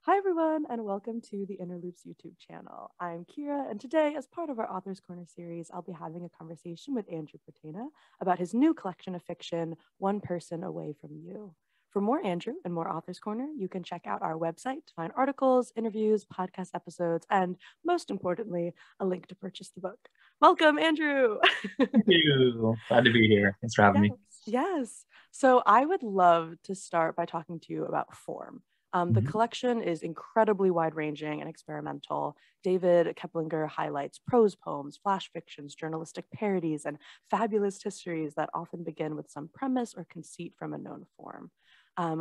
Hi everyone, and welcome to the Inner Loops YouTube channel. I'm Kira, and today, as part of our Authors Corner series, I'll be having a conversation with Andrew Bertaina about his new collection of fiction, One Person Away from You. For more Andrew and more Authors Corner, you can check out our website to find articles, interviews, podcast episodes, and most importantly, a link to purchase the book. Welcome, Andrew! Thank you. Glad to be here. Thanks for having me. Yes. So I would love to start by talking to you about form. The collection is incredibly wide-ranging and experimental. David Keplinger highlights prose poems, flash fictions, journalistic parodies, and fabulous histories that often begin with some premise or conceit from a known form.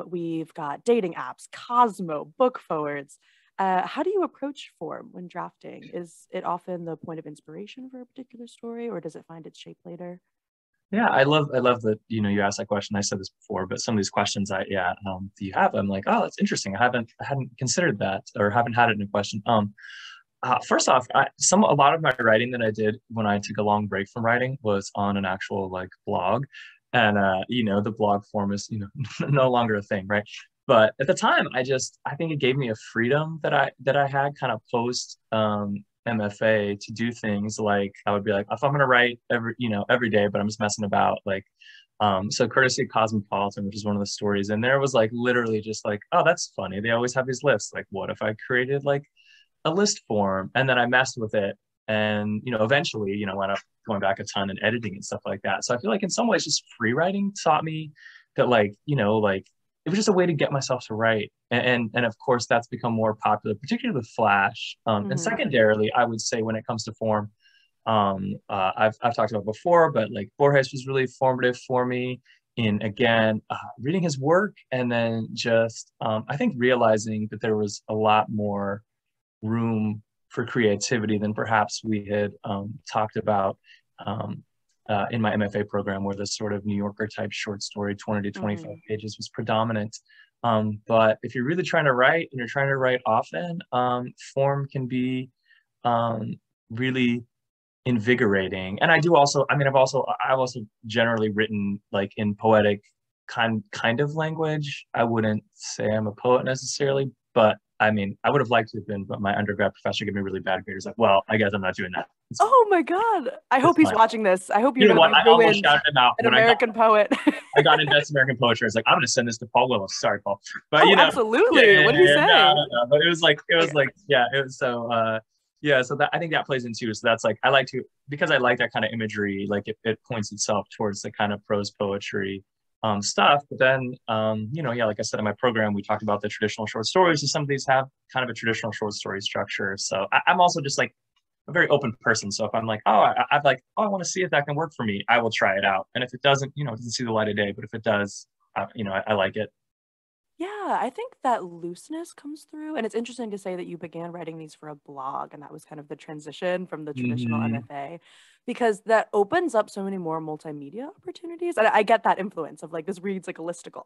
We've got dating apps, Cosmo, book forwards. How do you approach form when drafting? Is it often the point of inspiration for a particular story, or does it find its shape later? Yeah, I love that, you asked that question. I said this before, but some of these questions you have, I'm like, oh, that's interesting. I hadn't considered that or haven't had it in a question. First off, a lot of my writing that I did when I took a long break from writing was on an actual blog. And the blog form is, no longer a thing, right? But at the time, I think it gave me a freedom that I had kind of post MFA to do things like I would be like, if I'm gonna write every day, but I'm just messing about so courtesy of Cosmopolitan, which is one of the stories, and there was literally just oh, that's funny. They always have these lists. What if I created a list form? And then I messed with it and eventually wound up going back a ton and editing and stuff like that. So I feel like in some ways just free writing taught me that it was just a way to get myself to write. And of course, that's become more popular, particularly with Flash. And secondarily, I would say when it comes to form, I've talked about before, but Borges was really formative for me in, again, reading his work and then just, I think, realizing that there was a lot more room for creativity than perhaps we had talked about in my MFA program, where this sort of New Yorker type short story, 20 to 25 pages, was predominant. But if you're really trying to write and you're trying to write often, form can be really invigorating. And I've also generally written in poetic kind of language. I wouldn't say I'm a poet necessarily, but I would have liked to have been, but my undergrad professor gave me really bad grades. Well, I guess I'm not doing that. Oh my God. I hope he's watching this. I hope you know what? I almost shouted him out. An American poet. I got into Best American Poetry. I was like, I'm going to send this to Paul Willis. Sorry, Paul. But absolutely. What did he say? No. But it was so that I think that plays into it. So that's I like to, because I like that kind of imagery, it points itself towards the kind of prose poetry stuff. But then, like I said, in my program, we talked about the traditional short stories. So some of these have kind of a traditional short story structure. So I'm also just a very open person. So if I'm I want to see if that can work for me, I will try it out. And if it doesn't, it doesn't see the light of day. But if it does, I like it. Yeah, I think that looseness comes through. And it's interesting to say that you began writing these for a blog, and that was kind of the transition from the traditional MFA, because that opens up so many more multimedia opportunities. And I get that influence of this reads like a listicle.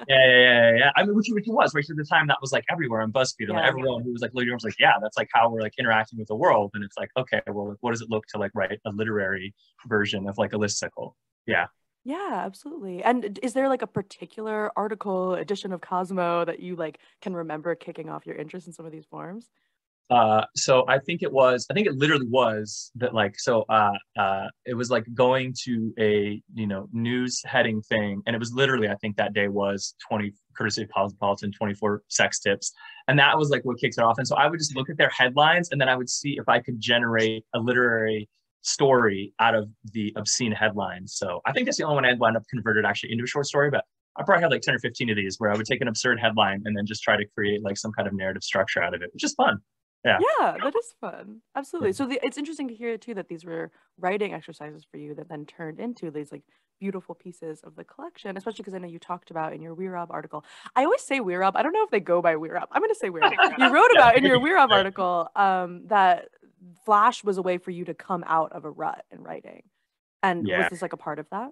Yeah. Which was right at the time, that was everywhere on BuzzFeed, and everyone who was literally was yeah, that's how we're interacting with the world. And it's okay, well, what does it look to write a literary version of a listicle? Yeah. Yeah, absolutely. And is there a particular article, edition of Cosmo that you can remember kicking off your interest in some of these forms? So I think it literally was that it was going to a news heading thing, and it was literally, I think that day was 20 courtesy of Cosmopolitan 24 sex tips, and that was what kicked it off. And so I would just look at their headlines, and then I would see if I could generate a literary story out of the obscene headlines. So I think that's the only one I wound up converted actually into a short story, but I probably had 10 or 15 of these where I would take an absurd headline and then just try to create some kind of narrative structure out of it, which is fun. Yeah, that is fun. Absolutely. Yeah. So it's interesting to hear too that these were writing exercises for you that then turned into these beautiful pieces of the collection, especially because I know you talked about in your We Rob article. I always say We Rob. I don't know if they go by We Rob. I'm going to say We Rob. You wrote about in your We Rob article that Flash was a way for you to come out of a rut in writing. And was this a part of that?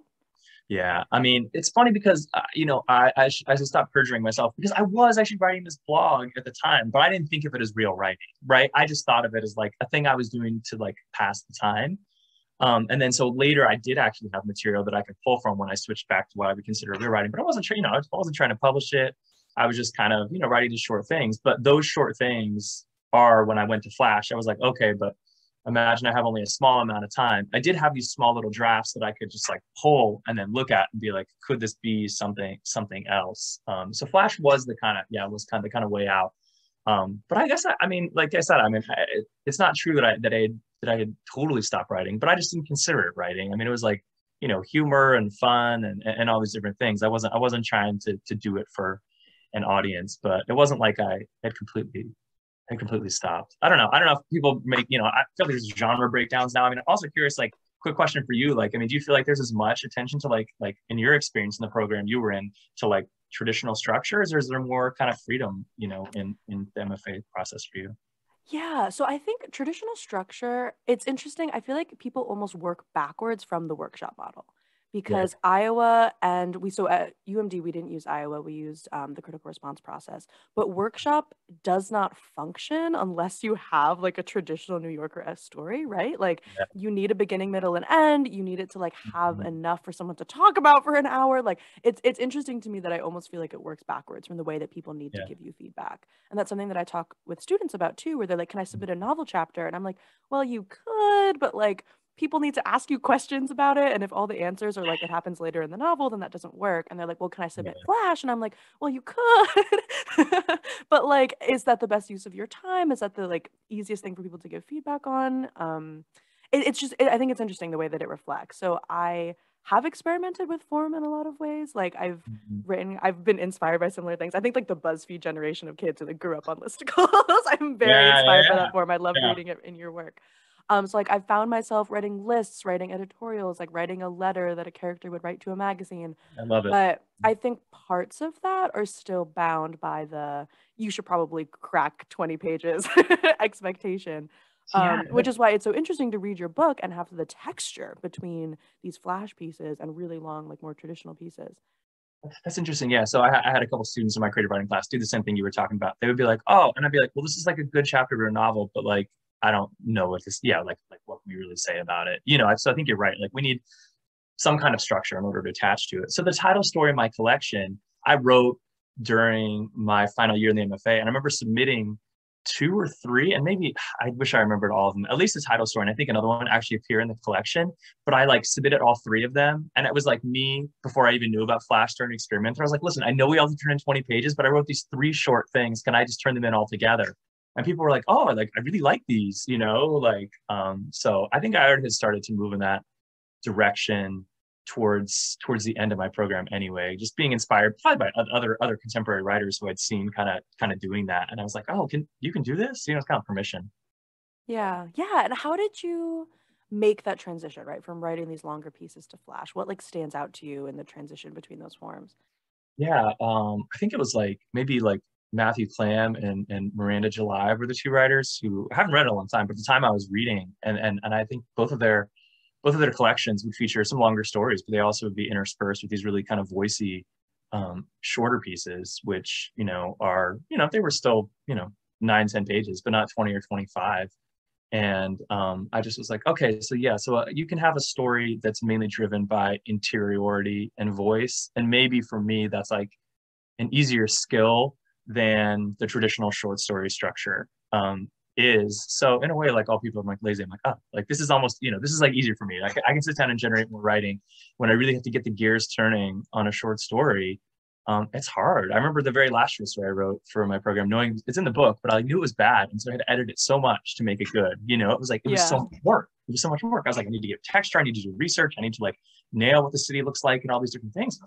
Yeah, it's funny because I should stop perjuring myself, because I was actually writing this blog at the time, but I didn't think of it as real writing, right? I just thought of it as a thing I was doing to pass the time. And then so later I did actually have material that I could pull from when I switched back to what I would consider real writing, but I wasn't I wasn't trying to publish it. I was just kind of, writing these short things. But those short things are when I went to Flash, I was like, okay, but imagine I have only a small amount of time. I did have these small little drafts that I could just like pull and then look at and be like, could this be something else? So Flash was the kind of, the kind of way out. But I guess I mean, like I said, I mean, it's not true that I had totally stopped writing, but I just didn't consider it writing. I mean, it was like, humor and fun and all these different things. I wasn't trying to do it for an audience, but it wasn't like I had completely stopped. I don't know. I don't know if people make, I feel like there's genre breakdowns now. I mean, I'm also curious, like, quick question for you. Like, I mean, do you feel like there's as much attention to like in your experience in the program you were in to like traditional structures, or is there more kind of freedom, in the MFA process for you? Yeah, so I think traditional structure, it's interesting. I feel like people almost work backwards from the workshop model Yeah. because Iowa and so at UMD, we didn't use Iowa, we used the critical response process. But workshop does not function unless you have like a traditional New Yorker-esque story, right? Like Yeah. you need a beginning, middle, and end. You need it to like have Mhm. enough for someone to talk about for an hour. Like it's interesting to me that I almost feel like it works backwards from the way that people need to Yeah. give you feedback. And that's something that I talk with students about too, where they're like, can I submit a novel chapter? And I'm like, well, you could, but like people need to ask you questions about it. And if all the answers are like, it happens later in the novel, then that doesn't work. And they're like, well, can I submit Yeah. Flash? And I'm like, well, you could. But like, is that the best use of your time? Is that the like easiest thing for people to give feedback on? It's just, I think it's interesting the way that it reflects. So I have experimented with form in a lot of ways. Like Mhm. I've been inspired by similar things. I think like the BuzzFeed generation of kids that grew up on listicles. I'm very Yeah. inspired by Yeah. that form. I loved Yeah. reading it in your work. So like I've found myself writing lists, writing editorials, like writing a letter that a character would write to a magazine. I love it. But I think parts of that are still bound by the you should probably crack 20 pages expectation. Yeah. Which is why it's so interesting to read your book and have the texture between these flash pieces and really long, like more traditional pieces. That's interesting. Yeah. So I had a couple students in my creative writing class do the same thing you were talking about. They would be like, "Oh," and I'd be like, "Well, this is like a good chapter of a novel, but like I don't know what this. Yeah, like what can we really say about it? So I think you're right. Like we need some kind of structure in order to attach to it. So the title story in my collection, I wrote during my final year in the MFA, and I remember submitting two or three, and maybe I wish I remembered all of them. At least the title story, and I think another one actually appear in the collection. But I like submitted all three of them, and it was like me before I even knew about Flash starting experimenter. I was like, listen, I know we all have to turn in 20 pages, but I wrote these three short things. Can I just turn them in all together? And people were like, oh, like I really like these, so I think I already had started to move in that direction towards the end of my program anyway, just being inspired probably by other contemporary writers who I'd seen kind of doing that, and I was like, oh, you can do this, it's kind of permission. Yeah. Yeah. And how did you make that transition, right? From writing these longer pieces to flash? What like stands out to you in the transition between those forms? Yeah, I think it was like maybe like Matthew Clam and Miranda July were the two writers who I haven't read in a long time, but at the time I was reading, and I think both of their collections would feature some longer stories, but they also would be interspersed with these really kind of voicey, shorter pieces, which they were still 9-10 pages, but not 20 or 25. And I just was like, okay, so yeah, so you can have a story that's mainly driven by interiority and voice, and maybe for me that's like an easier skill than the traditional short story structure is. So in a way, like all people are like lazy. I'm like, oh, like this is almost, this is like easier for me. Like I can sit down and generate more writing when I really have to get the gears turning on a short story. It's hard. I remember the very last short story I wrote for my program, knowing it's in the book, but I knew it was bad. And so I had to edit it so much to make it good. It was like, it was so Yeah. much work. It was so much work. I was like, I need to get texture. I need to do research. I need to like nail what the city looks like and all these different things.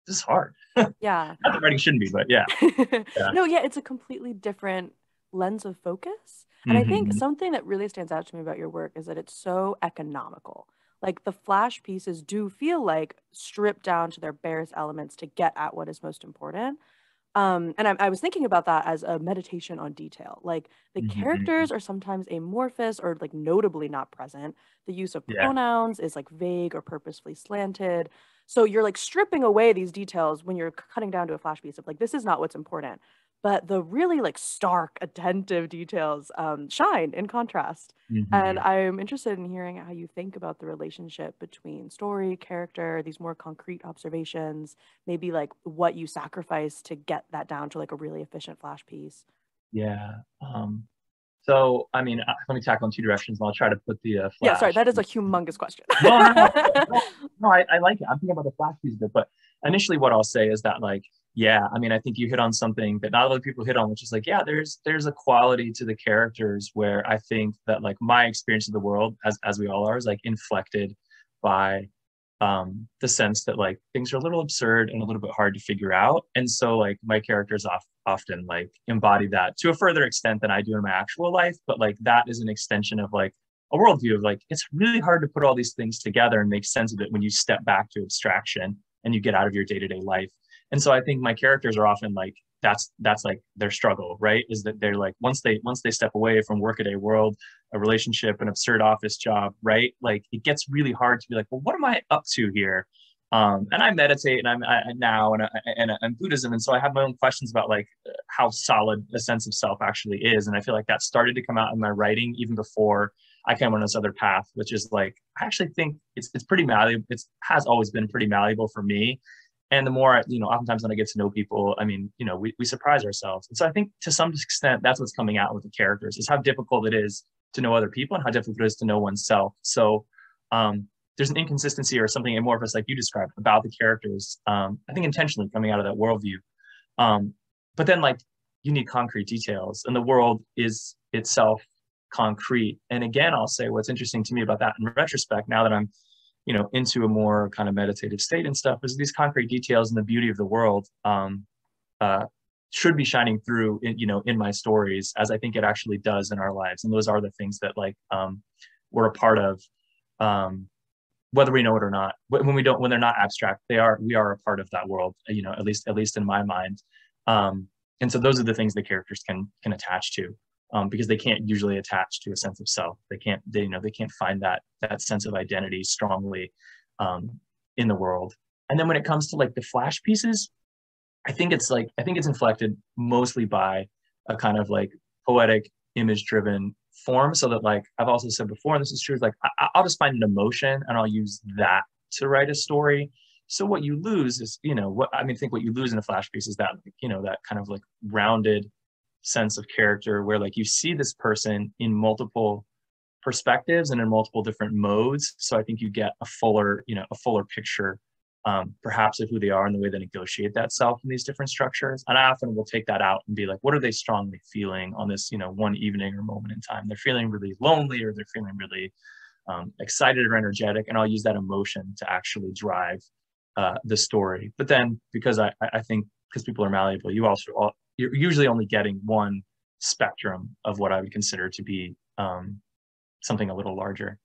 This is hard. Not Yeah. that writing shouldn't be, but yeah. Yeah. No, yeah, it's a completely different lens of focus. And I think Mm-hmm. something that really stands out to me about your work is that it's so economical. Like the flash pieces do feel like stripped down to their barest elements to get at what is most important. And I was thinking about that as a meditation on detail. Like the Mm-hmm. characters are sometimes amorphous or like notably not present. The use of Yeah. pronouns is like vague or purposefully slanted. So you're like stripping away these details when you're cutting down to a flash piece of like, this is not what's important. but the really like stark, attentive details shine in contrast. And Hmm. I'm interested in hearing how you think about the relationship between story, character, these more concrete observations, maybe like what you sacrifice to get that down to like a really efficient flash piece. Yeah. So, I mean, let me tackle in two directions, and I'll try to put the Yeah, sorry, flash. that is a humongous question. No, no, no, no, no. I like it. I'm thinking about the flash piece of it, but initially, what I'll say is that, like, yeah, I mean, I think you hit on something that not a lot of people hit on, which is like, yeah, there's a quality to the characters where I think that like my experience of the world, as we all are, is like inflected by the sense that like things are a little absurd and a little bit hard to figure out, and so like my characters often like embody that to a further extent than I do in my actual life, but like that is an extension of like a worldview of like it's really hard to put all these things together and make sense of it when you step back to abstraction and you get out of your day-to-day life. And so I think my characters are often like that's like their struggle, right? Is that they're like once they step away from workaday world, a relationship, an absurd office job, right? Like it gets really hard to be like, well, what am I up to here? And I meditate and now and I'm Buddhism, and so I have my own questions about like how solid a sense of self actually is, and I feel like that started to come out in my writing even before I kind of went on this other path, which is like I actually think it's pretty malleable. It has always been pretty malleable for me, and the more oftentimes when I get to know people, I mean, we surprise ourselves, and so I think to some extent that's what's coming out with the characters is how difficult it is to know other people and how difficult it is to know oneself. So there's an inconsistency or something amorphous, like you described, about the characters. I think intentionally coming out of that worldview. But then, like, you need concrete details, and the world is itself concrete. And again, I'll say what's interesting to me about that in retrospect, now that I'm, into a more kind of meditative state and stuff, is these concrete details and the beauty of the world uh, should be shining through, in my stories, as I think it actually does in our lives. And those are the things that, like, we're a part of. Whether we know it or not, when they're not abstract, we are a part of that world, at least in my mind. And so those are the things the characters can attach to, because they can't usually attach to a sense of self. They can't find that sense of identity strongly in the world. And then when it comes to like the flash pieces, I think it's inflected mostly by a kind of like poetic, image driven form. So that, like I've also said before, and this is true, like I'll just find an emotion and I'll use that to write a story. So what you lose is, what you lose in a flash piece is that, that kind of like rounded sense of character where like you see this person in multiple perspectives and in multiple different modes. So I think you get a fuller picture, perhaps of who they are and the way they negotiate that self in these different structures. And I often will take that out and be like, what are they strongly feeling on this, one evening or moment in time? They're feeling really lonely, or they're feeling really excited or energetic. And I'll use that emotion to actually drive the story. But then because I think because people are malleable, you're usually only getting one spectrum of what I would consider to be something a little larger.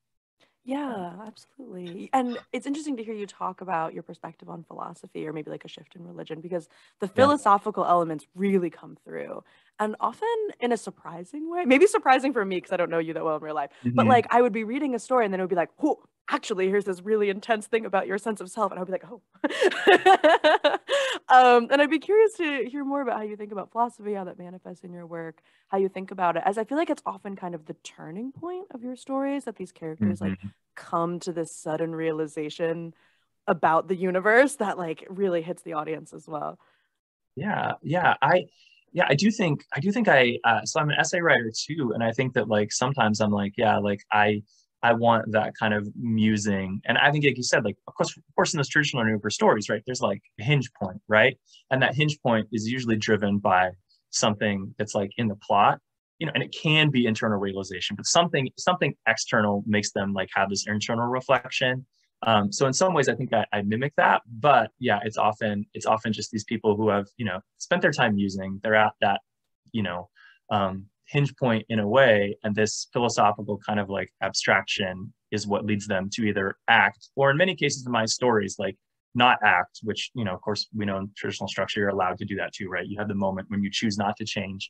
Yeah, absolutely. And it's interesting to hear you talk about your perspective on philosophy or maybe like a shift in religion because the Yeah. philosophical elements really come through and often in a surprising way. Maybe surprising for me because I don't know you that well in real life. But Hmm. like I would be reading a story and then it would be like, "Oh, actually here's this really intense thing about your sense of self." And I would be like, "Oh." And I'd be curious to hear more about how you think about philosophy, how that manifests in your work, how you think about it, as I feel like it's often kind of the turning point of your stories that these characters like Hmm. come to this sudden realization about the universe that like really hits the audience as well. Yeah, I do think so I'm an essay writer too, and I think that like sometimes I'm like, yeah, like I want that kind of musing. And I think like you said, like of course in those traditional Newper stories, right, there's like a hinge point, right? And that hinge point is usually driven by something that's like in the plot, and it can be internal realization, but something external makes them like have this internal reflection. So in some ways, I think I mimic that, but yeah, it's often just these people who have spent their time musing. They're at that you know hinge point in a way, and this philosophical kind of like abstraction is what leads them to either act, or in many cases in my stories, like not act. Which of course we know in traditional structure you're allowed to do that too, right? You have the moment when you choose not to change.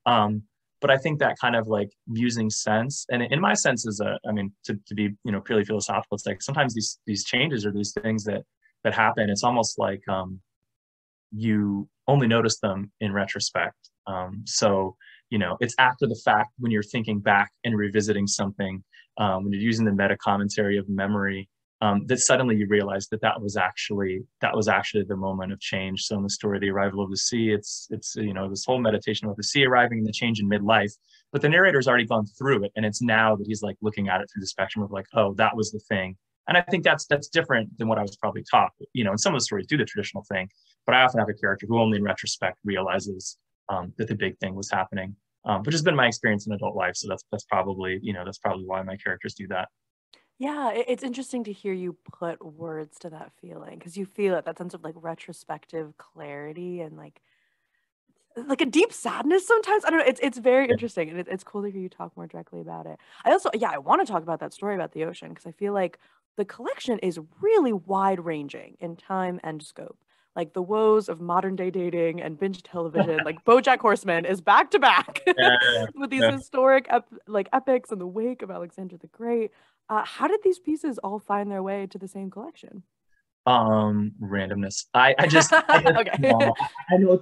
Um, but I think that kind of like musing sense, and in my sense is I mean, to be purely philosophical, it's like sometimes these changes or these things that happen, it's almost like you only notice them in retrospect. So, it's after the fact when you're thinking back and revisiting something, when you're using the meta commentary of memory, that suddenly you realize that was actually the moment of change. So in the story, The Arrival of the Sea, it's this whole meditation about the sea arriving and the change in midlife. But the narrator's already gone through it, and it's now that he's like looking at it through the spectrum of like, oh, that was the thing. And I think that's different than what I was probably taught. And some of the stories do the traditional thing, but I often have a character who only in retrospect realizes that the big thing was happening, which has been my experience in adult life. So that's probably why my characters do that. Yeah, it's interesting to hear you put words to that feeling because you feel it, that sense of like retrospective clarity and like a deep sadness sometimes. I don't know. It's very Yeah. interesting, and it's cool to hear you talk more directly about it. I also, yeah, I want to talk about that story about the ocean because I feel like the collection is really wide ranging in time and scope. Like the woes of modern day dating and binge television, like BoJack Horseman is back to back with these Yeah. historic like epics in the wake of Alexander the Great. How did these pieces all find their way to the same collection? Randomness. I just Okay. know. I know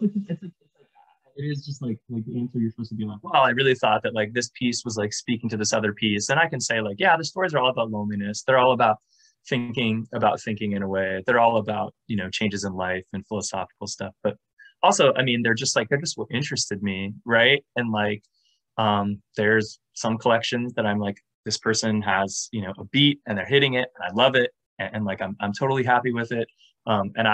it is just like the answer you're supposed to be like, well, I really thought that like this piece was like speaking to this other piece. And I can say like, yeah, the stories are all about loneliness. They're all about thinking in a way. They're all about, changes in life and philosophical stuff. But also, I mean, they're just what interested me, right? And like there's some collections that I'm like, this person has, a beat and they're hitting it and I love it. And like I'm totally happy with it. And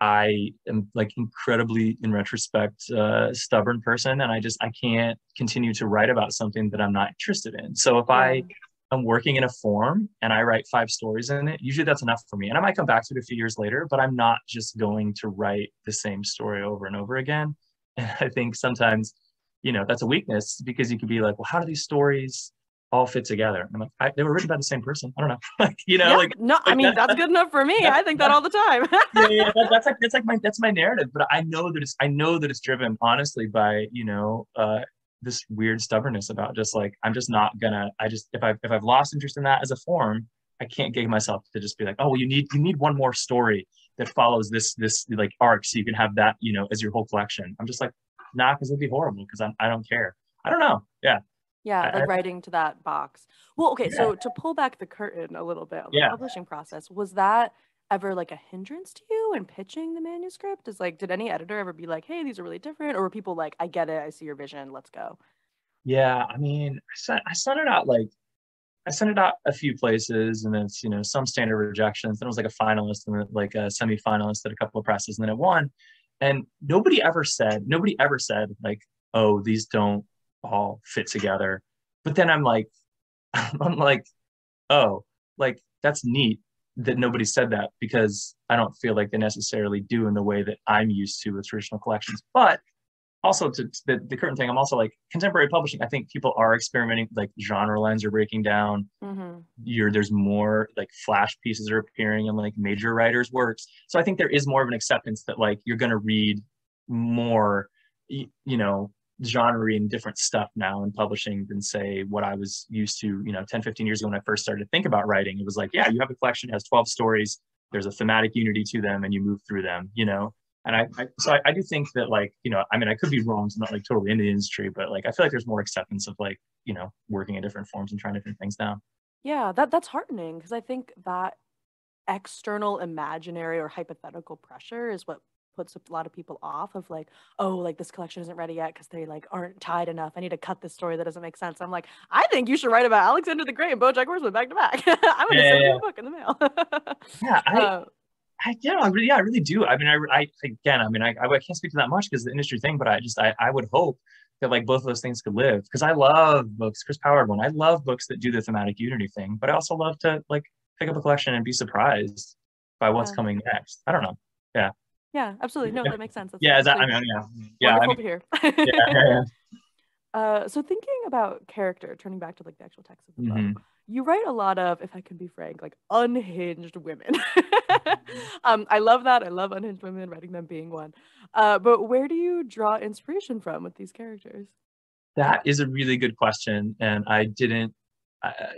I am like incredibly, in retrospect, stubborn person, and I can't continue to write about something that I'm not interested in. So if Yeah. I'm working in a form and I write 5 stories in it, usually that's enough for me. And I might come back to it a few years later, but I'm not just going to write the same story over and over again. And I think sometimes, that's a weakness because you could be like, well, how do these stories all fit together? And I'm like, they were written by the same person. I don't know, like Yeah, no, I like mean that's good enough for me. I think that all the time. yeah, that's like my narrative. But I know that it's driven honestly by this weird stubbornness about just like I'm just not gonna. I just if I've lost interest in that as a form, I can't gig myself to just be like, oh well, you need one more story that follows this like arc so you can have that as your whole collection. I'm just like, nah, because it'd be horrible because I don't care. I don't know. Yeah. Yeah, I, like writing to that box. Well, okay, yeah. so to pull back the curtain a little bit on the Yeah. publishing process, was that ever like a hindrance to you in pitching the manuscript? Is like, did any editor ever be like, hey, these are really different? Or were people like, I get it, I see your vision, let's go? Yeah. I mean, I sent it out a few places, and it's some standard rejections. Then it was like a finalist and then like a semi-finalist at a couple of presses, and then it won. And nobody ever said like, oh, these don't all fit together. But then I'm like, I'm like, oh, like that's neat that nobody said that because I don't feel like they necessarily do in the way that I'm used to with traditional collections. But also to the current thing, I'm also like contemporary publishing. I think people are experimenting, like genre lines are breaking down. Mm-hmm. There's more like flash pieces are appearing in like major writers' works. So I think there is more of an acceptance that like you're gonna read more, you know, genre and different stuff now in publishing than say what I was used to, 10, 15 years ago when I first started to think about writing. It was like, yeah, you have a collection, it has 12 stories, there's a thematic unity to them, and you move through them. And I do think that like, I mean, I could be wrong. So I'm not like totally in the industry, but like, I feel like there's more acceptance of like, working in different forms and trying different things now. Yeah, that's heartening because I think that external imaginary or hypothetical pressure is what puts a lot of people off of like, oh, like this collection isn't ready yet because they like aren't tied enough. I need to cut this story that doesn't make sense. I'm like, I think you should write about Alexander the Great and BoJack Horseman back to back. I'm gonna send you Yeah, a book in the mail. yeah, uh, I really do. I mean, I again, I mean, I can't speak to that much because the industry thing, but I would hope that like both of those things could live because I love books. Chris Power one. I love books that do the thematic unity thing, but I also love to like pick up a collection and be surprised by what's yeah, coming next. I don't know. Yeah, yeah, absolutely. No, that makes sense. That's yeah. Is that? I actually mean, yeah, yeah. I wonderful mean, to hear. yeah, yeah, So thinking about character, turning back to like the actual text of the yeah. book, you write a lot of, if I can be frank, like unhinged women. I love that. I love unhinged women, writing them being one. But where do you draw inspiration from with these characters? That is a really good question, and I didn't.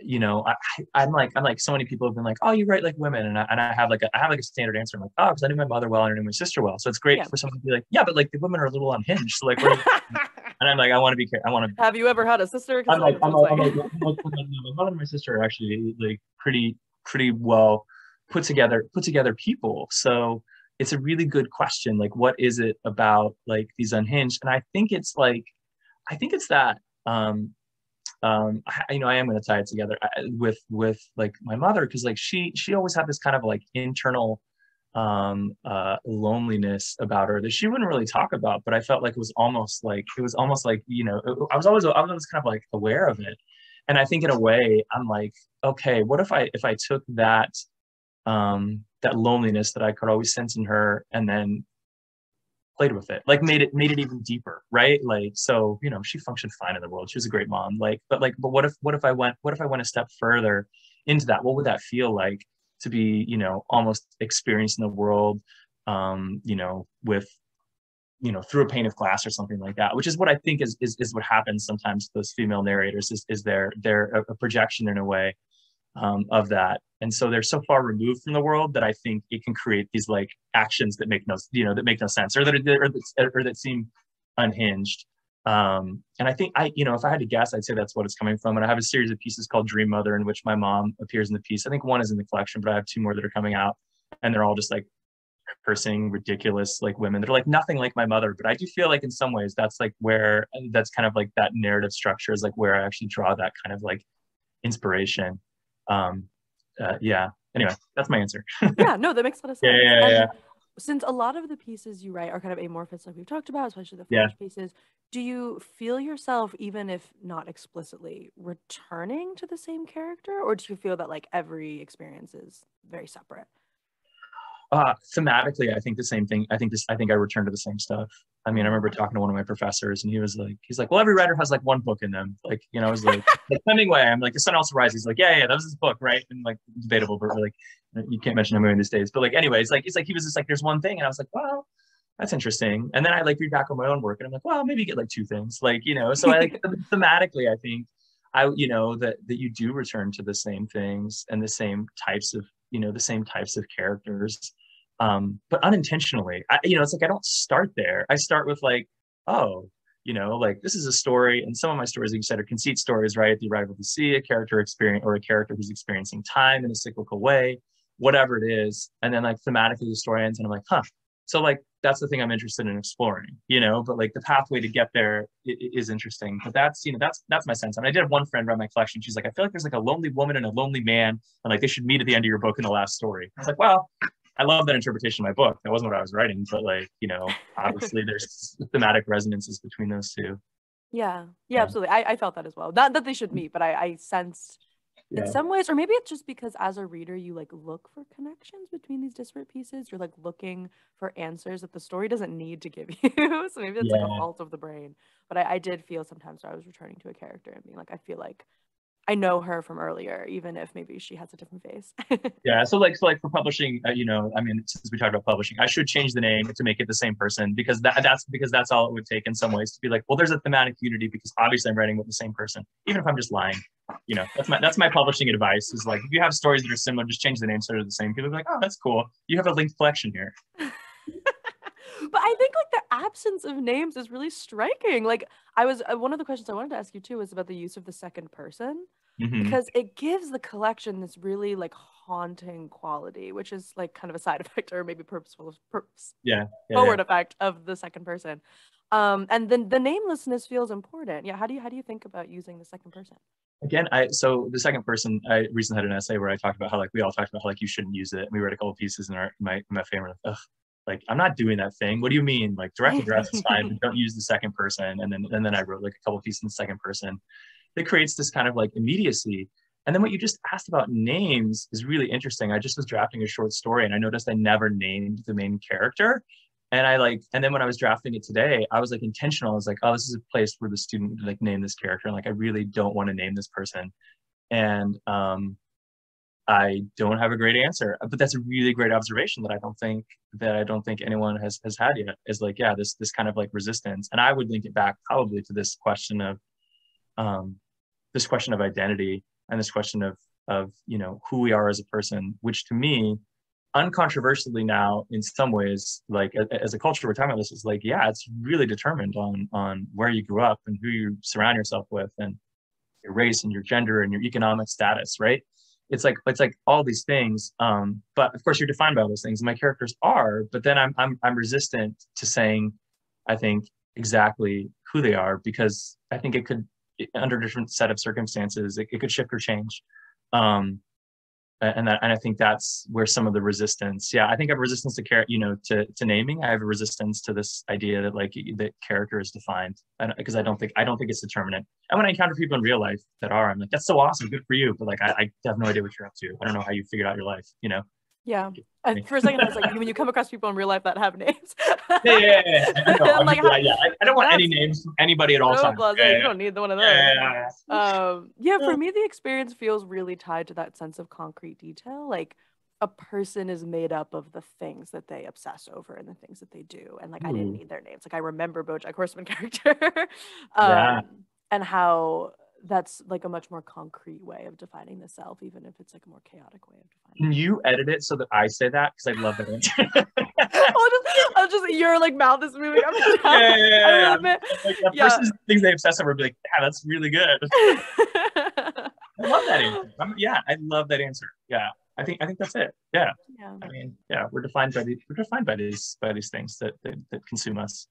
you know, I'm like, so many people have been like, oh, you write like women. And I have like a standard answer. I'm like, oh, because I knew my mother well and I knew my sister well. So it's great Yeah. for someone to be like, yeah, but like the women are a little unhinged. So like, where and I'm like, I want to be, I want to, Have you ever had a sister? Because I'm like, that's what it's like. my mother and my sister are actually like pretty well put together people. So it's a really good question. Like, what is it about like these unhinged? And I think it's like, I think it's that, you know, I am going to tie it together with like my mother, because like she always had this kind of like internal loneliness about her that she wouldn't really talk about, but I felt like it was almost like, you know, I was always kind of like aware of it. And I think in a way I'm like, okay, what if I took that loneliness that I could always sense in her and then played with it, like made it even deeper, right? Like, so, you know, she functioned fine in the world, she was a great mom, like, but what if I went a step further into that? What would that feel like to be, you know, almost experiencing the world, you know, with, you know, through a pane of glass or something like that, which is what I think is what happens sometimes to those female narrators, is they're a projection in a way, of that. And so they're so far removed from the world that I think it can create these like actions that make no, you know, that make no sense, or that seem unhinged. And I think you know, if I had to guess, I'd say that's what it's coming from. And I have a series of pieces called Dream Mother, in which my mom appears in the piece. I think one is in the collection, but I have two more that are coming out, and they're all just like cursing, ridiculous, like women that are like nothing like my mother. But I do feel like in some ways that's like where that's kind of like that narrative structure is like where I actually draw that kind of like inspiration. Um, yeah. Anyway, that's my answer. Yeah, no, that makes a lot of Yeah, sense. yeah, yeah, And since a lot of the pieces you write are kind of amorphous, like we've talked about, especially the yeah. flash pieces, do you feel yourself, even if not explicitly, returning to the same character, or do you feel that like every experience is very separate? Thematically, I think the same thing. I think I return to the same stuff. I mean, I remember Mm. talking to one of my professors, and he's like, well, every writer has like one book in them. Like, you know, I was like Hemingway. I'm like, The Sun Also Rises. He's like, yeah, that was his book, right? And like, debatable, but like, you can't mention Hemingway in these days. But like, anyway, it's like he was just like, there's one thing, and I was like, well, that's interesting. And then I like read back on my own work, and I'm like, well, maybe you get like two things, like, you know. So I like thematically, I think you know, that you do return to the same things and the same types of, you know, the same types of characters, but unintentionally. You know, it's like I don't start there. I start with like, oh, you know, like this is a story, and some of my stories, like you said, are conceit stories, right? The arrival of the sea, a character experience, or a character who's experiencing time in a cyclical way, whatever it is, and then like thematically the story ends, and I'm like, huh. So like that's the thing I'm interested in exploring, you know. But like the pathway to get there is interesting. But that's, you know, that's my sense. And I did have one friend read my collection. She's like, I feel like there's like a lonely woman and a lonely man, and like they should meet at the end of your book in the last story. I was like, well, I love that interpretation of my book. That wasn't what I was writing, but like, you know, obviously there's thematic resonances between those two. Yeah, yeah, Yeah. absolutely. I felt that as well. Not that they should meet, but I sensed in Yeah. some ways, or maybe it's just because as a reader, you like look for connections between these disparate pieces. You're like looking for answers that the story doesn't need to give you. So maybe it's like a Yeah. fault of the brain. But I did feel sometimes where I was returning to a character and being like, I feel like I know her from earlier, even if maybe she has a different face. Yeah. So like for publishing, you know, I mean, since we talked about publishing, I should change the name to make it the same person, because that's all it would take in some ways to be like, well, there's a thematic unity because obviously I'm writing with the same person, even if I'm just lying. You know, that's my publishing advice is like, if you have stories that are similar, just change the name so they're the same. People are like, oh, that's cool. You have a linked collection here. But I think like the absence of names is really striking. Like I was one of the questions I wanted to ask you too was about the use of the second person, Mm-hmm. because it gives the collection this really like haunting quality, which is like kind of a side effect or maybe purposeful purpose Yeah. Yeah. Yeah. forward effect of the second person. And then the namelessness feels important. Yeah, how do you think about using the second person? Again, so the second person, I recently had an essay where I talked about how like we all talked about how like you shouldn't use it. And we read a couple pieces in my family, like, ugh, like I'm not doing that thing. What do you mean? Like direct address is fine, but don't use the second person. And then I wrote like a couple pieces in the second person. It creates this kind of like immediacy. And then what you just asked about names is really interesting. I just was drafting a short story and I noticed I never named the main character. And then when I was drafting it today, I was like intentional. I was like, oh, this is a place where the student would like name this character. And like, I really don't want to name this person. And I don't have a great answer, but that's a really great observation that I don't think anyone has had yet, is like, yeah, this kind of like resistance. And I would link it back probably to um, this question of identity. and this question of who we are as a person, which to me, uncontroversially now, in some ways, like as a culture, we're talking about this, is like, yeah, it's really determined on where you grew up and who you surround yourself with, and your race and your gender and your economic status, right? It's like all these things, but of course you're defined by those things, and my characters are. But then I'm resistant to saying, I think, exactly who they are, because I think it could, under a different set of circumstances, it could shift or change. Um, and I think that's where some of the resistance. Yeah, I think I have resistance to naming. I have a resistance to this idea that like that character is defined, because I don't think it's determinate. And when I encounter people in real life that are, I'm like, that's so awesome, good for you. But like, I have no idea what you're up to. I don't know how you figured out your life. Yeah. For a second, I was like, when you come across people in real life that have names. Yeah. I know. Like, I don't want any names from anybody at all times. You don't need one of those. Yeah, for me, the experience feels really tied to that sense of concrete detail. Like, a person is made up of the things that they obsess over and the things that they do. And like, I didn't need their names. Like, I remember BoJack Horseman character. And how that's like a much more concrete way of defining the self, even if it's like a more chaotic way of defining Can you edit it so that I say that? Because I love that answer. I'll just your like mouth is moving up and down. I love it. Like, that person's things they obsess over, be like, yeah, that's really good. I love that answer. I love that answer. Yeah, I think that's it. Yeah. I mean, yeah, we're defined by these things that consume us.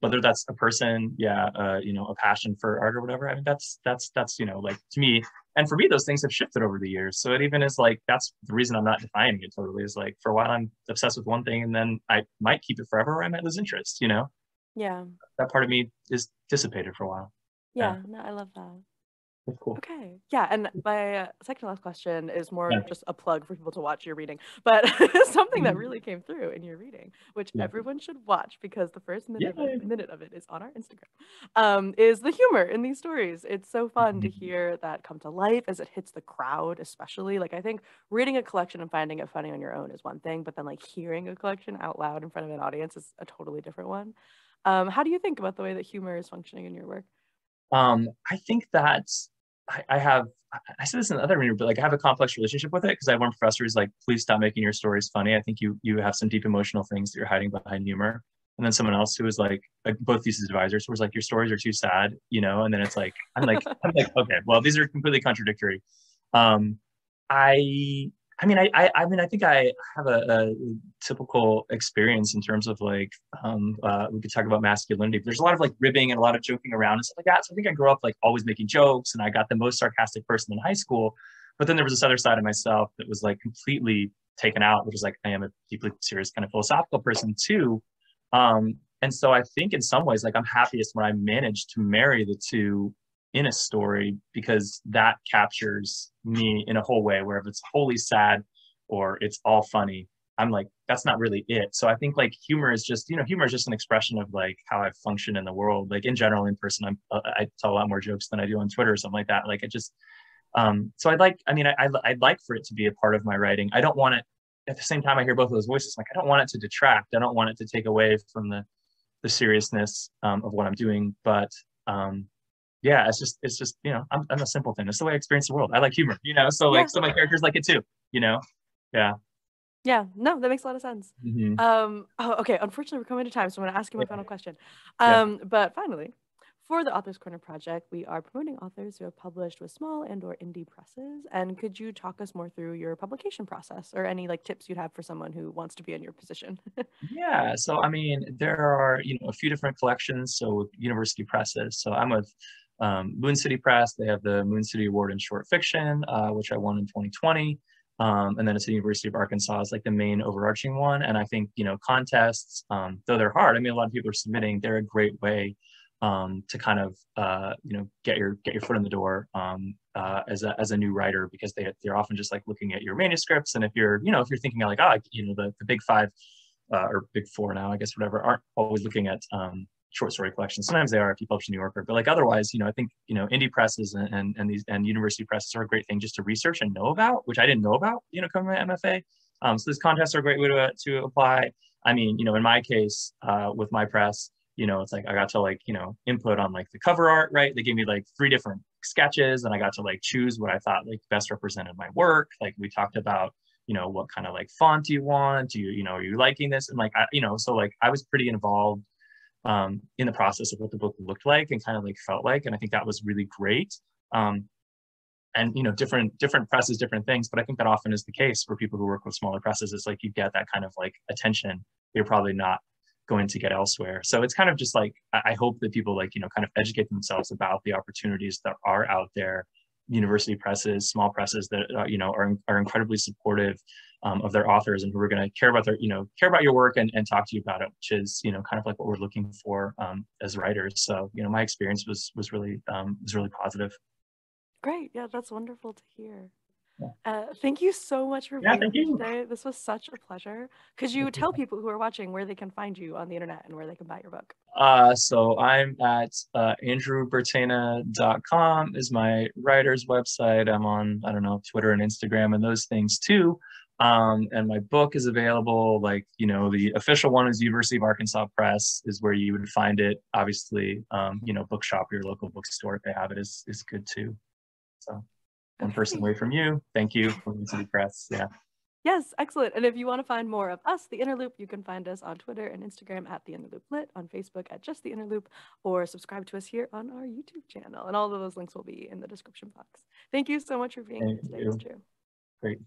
Whether that's a person, a passion for art or whatever. I mean, that's like, to me, and for me, those things have shifted over the years. So it even is like, that's the reason I'm not defining it totally, is like, for a while I'm obsessed with one thing, and then I might keep it forever, or I might lose interest. Yeah. That part of me is dissipated for a while. Yeah. No, I love that. That's cool. Okay. Yeah. And my second to last question is more just a plug for people to watch your reading, but something that really came through in your reading, which everyone should watch, because the first minute of it is on our Instagram, is the humor in these stories. It's so fun to hear that come to life as it hits the crowd, especially. Like, I think reading a collection and finding it funny on your own is one thing, but then like hearing a collection out loud in front of an audience is a totally different one. How do you think about the way that humor is functioning in your work? I think that's, I said this in the other interview, but like, I have a complex relationship with it, because I have one professor who's like, please stop making your stories funny. I think you have some deep emotional things that you're hiding behind humor. And then someone else who was like both thesis advisors, who was like, your stories are too sad, and then it's like, I'm like, okay, well, these are completely contradictory. I think I have a typical experience in terms of like, we could talk about masculinity, but there's a lot of like ribbing and a lot of joking around and stuff like that. So I think I grew up like always making jokes, and I got the most sarcastic person in high school. But then there was this other side of myself that was like completely taken out, which is like, I am a deeply serious kind of philosophical person too. And so I think in some ways, like, I'm happiest when I manage to marry the two in a story, because that captures me in a whole way, where if it's wholly sad or it's all funny, I'm like, that's not really it. So I think like humor is just an expression of like how I function in the world. Like, in general, in person, I tell a lot more jokes than I do on Twitter or something like that. Like, it just, so I'd like for it to be a part of my writing. I don't want it, at the same time, I hear both of those voices. Like, I don't want it to detract. I don't want it to take away from the seriousness of what I'm doing. But yeah, it's just I'm a simpleton. It's the way I experience the world. I like humor, so like, so my characters like it too, Yeah, no, that makes a lot of sense. Okay, unfortunately, we're coming to time, so I'm going to ask you my final question. But finally, for the Authors Corner project, we are promoting authors who have published with small and or indie presses. And could you talk us more through your publication process, or any like tips you'd have for someone who wants to be in your position? Yeah, so I mean, there are a few different collections. So with university presses, so I'm with Moon City Press. They have the Moon City Award in short fiction, which I won in 2020. And then it's the University of Arkansas is like the main overarching one. And I think, contests, though they're hard, I mean, a lot of people are submitting, they're a great way to kind of, get your foot in the door as a new writer, because they're often just like looking at your manuscripts. And if you're thinking like, the big five or big four now, I guess, whatever, aren't always looking at short story collections. Sometimes they are if you publish in New Yorker, but like otherwise, I think, indie presses and university presses are a great thing just to research and know about, which I didn't know about, coming to MFA. So these contests are a great way to apply. I mean, in my case, with my press, it's like I got to like, input on like the cover art, right? They gave me like 3 different sketches, and I got to like choose what I thought like best represented my work. Like we talked about, what kind of like font do you want? Are you liking this? And like, so like I was pretty involved in the process of what the book looked like and kind of like felt like. And I think that was really great. And different presses, different things, but I think that often is the case for people who work with smaller presses. It's like you get that kind of like attention you're probably not going to get elsewhere. So it's kind of just like, I hope that people like, kind of educate themselves about the opportunities that are out there. University presses, small presses that are incredibly supportive of their authors and who are going to care about your work and talk to you about it, which is kind of like what we're looking for as writers. So my experience was really positive. Great. Yeah, that's wonderful to hear. Yeah. Thank you so much for being Thank here you. today. This was such a pleasure. Could you tell people who are watching where they can find you on the internet and where they can buy your book? So I'm at andrewbertaina.com is my writer's website. I'm on, I don't know, Twitter and Instagram and those things too. And my book is available, like, the official one is University of Arkansas Press is where you would find it. Obviously, bookshop, your local bookstore, if they have it, is good too. So one person away from you. Thank you, University Press. Yeah. Yes, excellent. And if you want to find more of us, The Inner Loop, you can find us on Twitter and Instagram at The Inner Loop Lit, on Facebook at Just The Inner Loop, or subscribe to us here on our YouTube channel. And all of those links will be in the description box. Thank you so much for being here today, Andrew. Great.